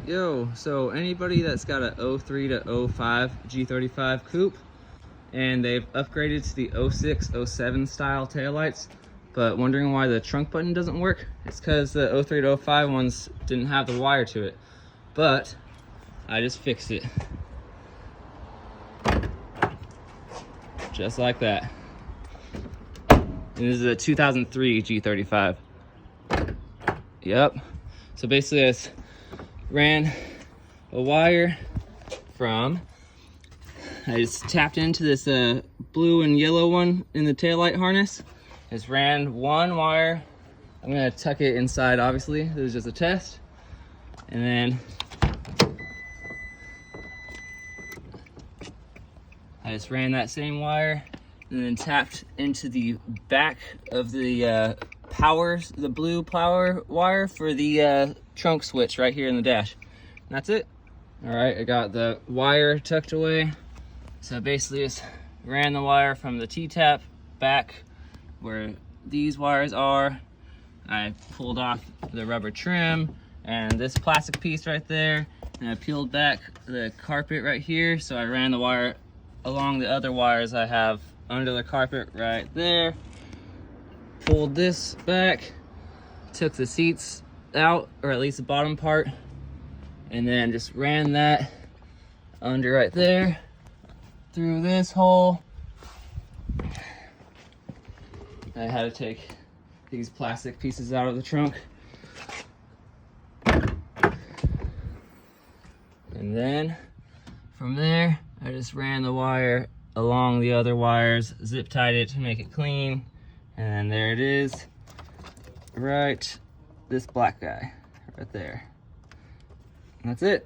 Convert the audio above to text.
Yo, so anybody that's got a 03 to 05 G35 coupe and they've upgraded to the 06, 07 style taillights, but wondering why the trunk button doesn't work, it's because the 03 to 05 ones didn't have the wire to it. But I just fixed it. Just like that. And this is a 2003 G35. Yep. So basically I just ran a wire from, I just tapped into this blue and yellow one in the taillight harness. Just ran one wire. I'm gonna tuck it inside, obviously. This is just a test. And then I just ran that same wire and then tapped into the back of the the blue power wire for the trunk switch right here in the dash. And that's it. All right, I got the wire tucked away. So basically just ran the wire from the T-tap back where these wires are. I pulled off the rubber trim and this plastic piece right there. And I peeled back the carpet right here. So I ran the wire along the other wires I have under the carpet right there. Pulled this back, took the seats out, or at least the bottom part, and then just ran that under right there, through this hole. I had to take these plastic pieces out of the trunk. And then from there, I just ran the wire along the other wires, zip tied it to make it clean, and then there it is, right, this black guy right there. And that's it.